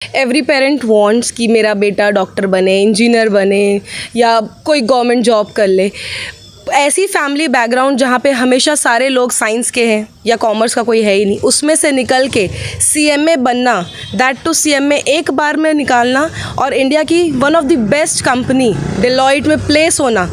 Every parent wants कि मेरा बेटा डॉक्टर बने, इंजीनियर बने या कोई गवर्नमेंट जॉब कर ले। ऐसी फैमिली बैकग्राउंड जहाँ पे हमेशा सारे लोग साइंस के हैं या कॉमर्स का कोई है ही नहीं, उसमें से निकल के सीएमए बनना, दैट टू सीएमए एक बार में निकालना और इंडिया की one of the best company Deloitte में प्लेस होना,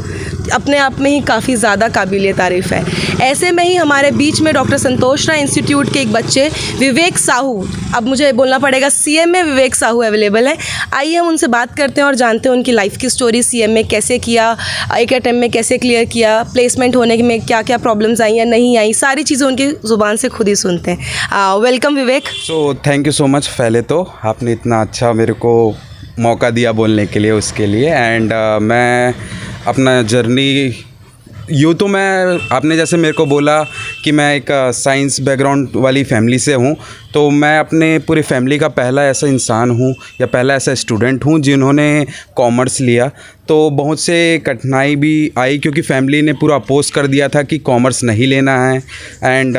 अपने आप में ही काफ़ी ज़्यादा काबिल तारीफ़ है। ऐसे में ही हमारे बीच में डॉक्टर संतोष राय इंस्टीट्यूट के एक बच्चे विवेक साहू, अब मुझे बोलना पड़ेगा सीएमए विवेक साहू अवेलेबल है। आइए हम उनसे बात करते हैं और जानते हैं उनकी लाइफ की स्टोरी, सीएमए कैसे किया, एक अटेम्प्ट में कैसे क्लियर किया, प्लेसमेंट होने में क्या क्या प्रॉब्लम्स आई या नहीं आई, सारी चीज़ें उनकी ज़ुबान से खुद ही सुनते हैं। Welcome Vivek. So thank you so much. पहले तो आपने इतना अच्छा मेरे को मौका दिया बोलने के लिए, उसके लिए। एंड मैं अपना जर्नी यूँ तो मैं, आपने जैसे मेरे को बोला कि मैं एक साइंस बैकग्राउंड वाली फैमिली से हूँ, तो मैं अपने पूरी फैमिली का पहला ऐसा इंसान हूँ या पहला ऐसा स्टूडेंट हूँ जिन्होंने कॉमर्स लिया। तो बहुत से कठिनाई भी आई क्योंकि फैमिली ने पूरा अपोज कर दिया था कि कॉमर्स नहीं लेना है। एंड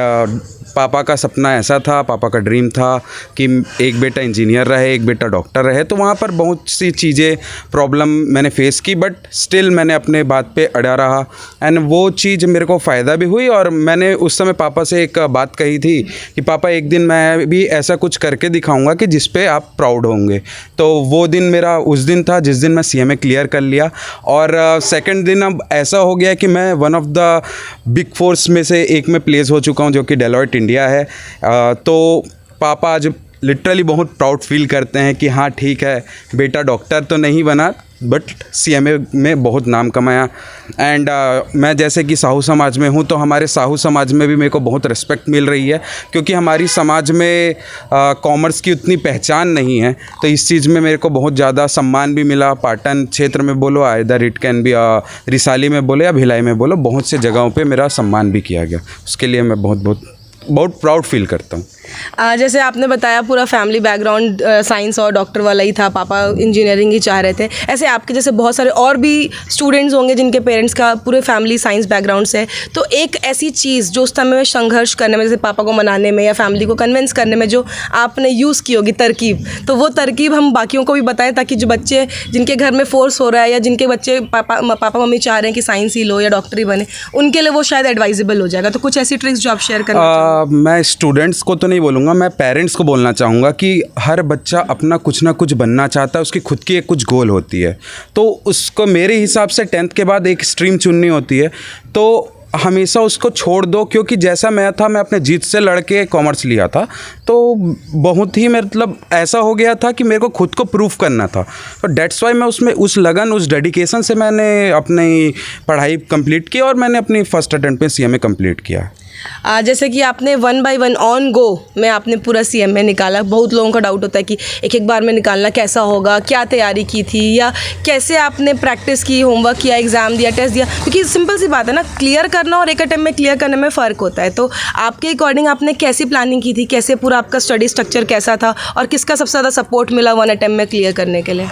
पापा का सपना ऐसा था, पापा का ड्रीम था कि एक बेटा इंजीनियर रहे, एक बेटा डॉक्टर रहे। तो वहाँ पर बहुत सी चीज़ें प्रॉब्लम मैंने फेस की, बट स्टिल मैंने अपने बात पे अड़ा रहा एंड वो चीज़ मेरे को फ़ायदा भी हुई। और मैंने उस समय पापा से एक बात कही थी कि पापा एक दिन मैं भी ऐसा कुछ करके दिखाऊंगा कि जिस पे आप प्राउड होंगे। तो वो दिन मेरा उस दिन था जिस दिन मैं सीएमए क्लियर कर लिया। और सेकंड दिन अब ऐसा हो गया कि मैं one of the big force में से एक में प्लेस हो चुका हूँ जो कि डेलॉयट इंडिया है। तो पापा आज लिटरली बहुत प्राउड फील करते हैं कि हाँ ठीक है, बेटा डॉक्टर तो नहीं बना बट सीएमए में बहुत नाम कमाया। एंड मैं जैसे कि साहू समाज में हूँ, तो हमारे साहू समाज में भी मेरे को बहुत रिस्पेक्ट मिल रही है क्योंकि हमारी समाज में कॉमर्स की उतनी पहचान नहीं है। तो इस चीज़ में मेरे को बहुत ज़्यादा सम्मान भी मिला। पाटन क्षेत्र में बोलो, either it can be Risali में बोलो या भिलाई में बोलो, बहुत से जगहों पे मेरा सम्मान भी किया गया। उसके लिए मैं बहुत प्राउड फील करता हूँ। जैसे आपने बताया पूरा फैमिली बैकग्राउंड साइंस और डॉक्टर वाला ही था, पापा इंजीनियरिंग ही चाह रहे थे। ऐसे आपके जैसे बहुत सारे और भी स्टूडेंट्स होंगे जिनके पेरेंट्स का पूरे फैमिली साइंस बैकग्राउंड से है। तो एक ऐसी चीज़ जो उस समय में संघर्ष करने में, जैसे पापा को मनाने में या फैमिली को कन्विंस करने में जो आपने यूज़ की होगी तरकीब, तो वो तरकीब हम बाकियों को भी बताएं ताकि जो बच्चे जिनके घर में फोर्स हो रहा है या जिनके बच्चे पापा मम्मी चाह रहे हैं कि साइंस ही लो या डॉक्टर ही बने, उनके लिए वो शायद एडवाइजेबल हो जाएगा। तो कुछ ऐसी ट्रिक्स जो आप शेयर करना मैं स्टूडेंट्स को तो नहीं बोलूँगा, मैं पेरेंट्स को बोलना चाहूँगा कि हर बच्चा अपना कुछ ना कुछ बनना चाहता है, उसकी खुद की एक कुछ गोल होती है। तो उसको मेरे हिसाब से 10th के बाद एक स्ट्रीम चुननी होती है, तो हमेशा उसको छोड़ दो। क्योंकि जैसा मैं था, मैं अपने जीत से लड़के कॉमर्स लिया था, तो बहुत ही मतलब ऐसा हो गया था कि मेरे को खुद को प्रूफ करना था। तो डेट्स वाई मैं उसमें उस लगन, उस डेडिकेशन से मैंने अपनी पढ़ाई कंप्लीट की और मैंने अपनी फर्स्ट अटेम्प्ट में सीएमए कंप्लीट किया। जैसे कि आपने 1 by 1 ऑन गो में आपने पूरा सीएमए निकाला। बहुत लोगों का डाउट होता है कि एक बार में निकालना कैसा होगा, क्या तैयारी की थी या कैसे आपने प्रैक्टिस की, होमवर्क किया, एग्ज़ाम दिया, टेस्ट दिया, क्योंकि सिंपल सी बात है ना, क्लियर करना और एक अटेम्प्ट में क्लियर करने में फ़र्क होता है। तो आपके अकॉर्डिंग आपने कैसी प्लानिंग की थी, कैसे पूरा आपका स्टडी स्ट्रक्चर कैसा था और किसका सबसे ज़्यादा सपोर्ट मिला 1 अटेम्प्ट में क्लियर करने के लिए?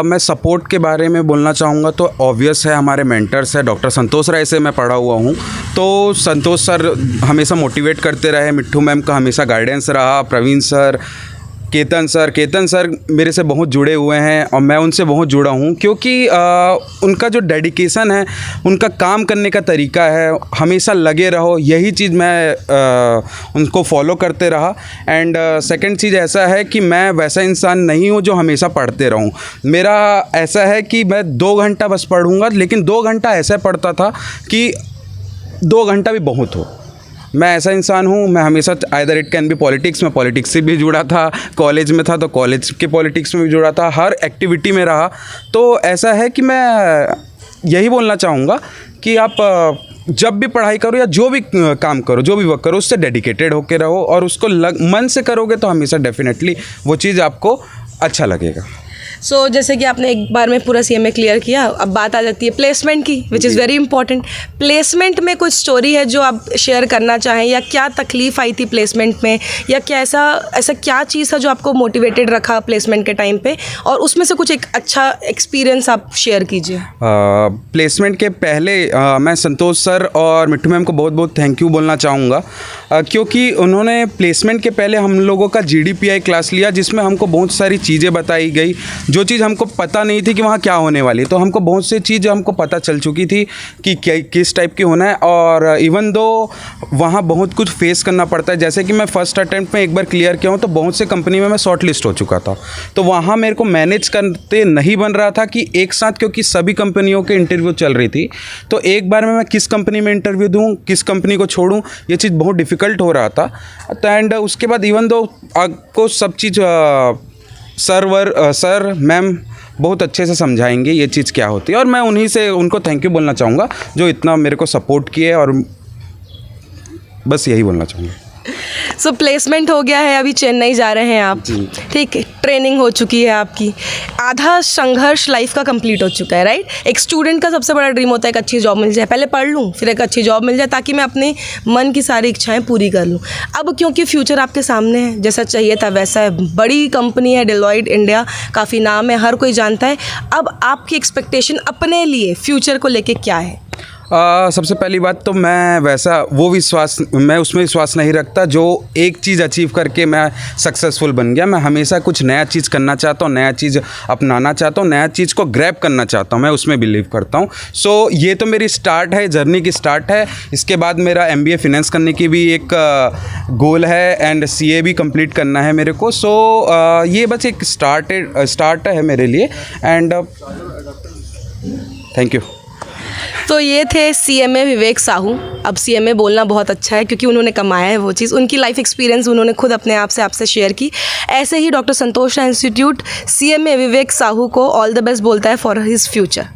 मैं सपोर्ट के बारे में बोलना चाहूँगा तो ऑब्वियस है, हमारे मेंटर्स है, डॉक्टर संतोष राय से मैं पढ़ा हुआ हूँ। तो संतोष सर हमेशा मोटिवेट करते रहे, मिट्ठू मैम का हमेशा गाइडेंस रहा, प्रवीण सर, केतन सर मेरे से बहुत जुड़े हुए हैं और मैं उनसे बहुत जुड़ा हूँ क्योंकि उनका जो डेडिकेशन है, उनका काम करने का तरीका है, हमेशा लगे रहो, यही चीज़ मैं उनको फॉलो करते रहा। एंड सेकंड चीज़ ऐसा है कि मैं वैसा इंसान नहीं हूँ जो हमेशा पढ़ते रहूँ। मेरा ऐसा है कि मैं 2 घंटा बस पढ़ूँगा, लेकिन 2 घंटा ऐसा पढ़ता था कि 2 घंटा भी बहुत हो। मैं ऐसा इंसान हूँ, मैं हमेशा either it can be politics, मैं पॉलिटिक्स से भी जुड़ा था, कॉलेज में था तो कॉलेज के पॉलिटिक्स में भी जुड़ा था, हर एक्टिविटी में रहा। तो ऐसा है कि मैं यही बोलना चाहूँगा कि आप जब भी पढ़ाई करो या जो भी काम करो, जो भी वर्क करो, उससे डेडिकेटेड होकर रहो और उसको मन से करोगे तो हमेशा डेफिनेटली वो चीज़ आपको अच्छा लगेगा। सो जैसे कि आपने एक बार में पूरा CMA क्लियर किया, अब बात आ जाती है प्लेसमेंट की, which is very important. Placement में कुछ स्टोरी है जो आप शेयर करना चाहें, या क्या तकलीफ़ आई थी प्लेसमेंट में, या क्या ऐसा क्या चीज़ था जो आपको मोटिवेटेड रखा प्लेसमेंट के टाइम पे, और उसमें से कुछ एक अच्छा एक्सपीरियंस आप शेयर कीजिए। प्लेसमेंट के पहले मैं संतोष सर और मिट्टू मैम को बहुत बहुत थैंक यू बोलना चाहूँगा, क्योंकि उन्होंने प्लेसमेंट के पहले हम लोगों का GDPI क्लास लिया, जिसमें हमको बहुत सारी चीज़ें बताई गई, जो चीज़ हमको पता नहीं थी कि वहाँ क्या होने वाली। तो हमको बहुत सी चीज़ हमको पता चल चुकी थी कि किस टाइप की होना है, और इवन दो वहाँ बहुत कुछ फेस करना पड़ता है। जैसे कि मैं फर्स्ट अटैम्प्ट में एक बार क्लियर किया हूँ, तो बहुत से कंपनी में मैं शॉर्ट लिस्ट हो चुका था, तो वहाँ मेरे को मैनेज करते नहीं बन रहा था कि एक साथ, क्योंकि सभी कंपनियों के इंटरव्यू चल रही थी, तो एक बार में मैं किस कंपनी में इंटरव्यू दूँ, किस कंपनी को छोड़ूँ, ये चीज़ बहुत डिफ़िकल्ट हो रहा था। एंड उसके बाद इवन दो आपको सब चीज़ सर मैम बहुत अच्छे से समझाएंगे ये चीज़ क्या होती है, और मैं उन्हीं से उनको थैंक यू बोलना चाहूँगा जो इतना मेरे को सपोर्ट किए, और बस यही बोलना चाहूँगा। सो प्लेसमेंट हो गया है, अभी चेन्नई जा रहे हैं आप, ठीक है, ट्रेनिंग हो चुकी है आपकी, आधा संघर्ष लाइफ का कंप्लीट हो चुका है, राइट। एक स्टूडेंट का सबसे बड़ा ड्रीम होता है एक अच्छी जॉब मिल जाए, पहले पढ़ लूँ फिर एक अच्छी जॉब मिल जाए ताकि मैं अपने मन की सारी इच्छाएं पूरी कर लूँ। अब क्योंकि फ्यूचर आपके सामने है, जैसा चाहिए था वैसा है, बड़ी कंपनी है डेलॉयट इंडिया, काफ़ी नाम है, हर कोई जानता है। अब आपकी एक्सपेक्टेशन अपने लिए फ्यूचर को लेके क्या है? सबसे पहली बात तो मैं उसमें विश्वास नहीं रखता जो एक चीज़ अचीव करके मैं सक्सेसफुल बन गया। मैं हमेशा कुछ नया चीज़ करना चाहता हूँ, नया चीज़ अपनाना चाहता हूँ, नया चीज़ को ग्रैब करना चाहता हूँ, मैं उसमें बिलीव करता हूँ। सो ये तो मेरी स्टार्ट है, जर्नी की स्टार्ट है। इसके बाद मेरा MBA फिनेंस करने की भी एक गोल है, एंड CA भी कंप्लीट करना है मेरे को। सो ये बस एक स्टार्ट है मेरे लिए, एंड थैंक यू। तो ये थे CMA विवेक साहू। अब CMA बोलना बहुत अच्छा है क्योंकि उन्होंने कमाया है वो चीज़, उनकी लाइफ एक्सपीरियंस उन्होंने खुद अपने आप से आपसे शेयर की। ऐसे ही डॉक्टर संतोष इंस्टीट्यूट CMA विवेक साहू को ऑल द बेस्ट बोलता है फॉर हिज फ्यूचर।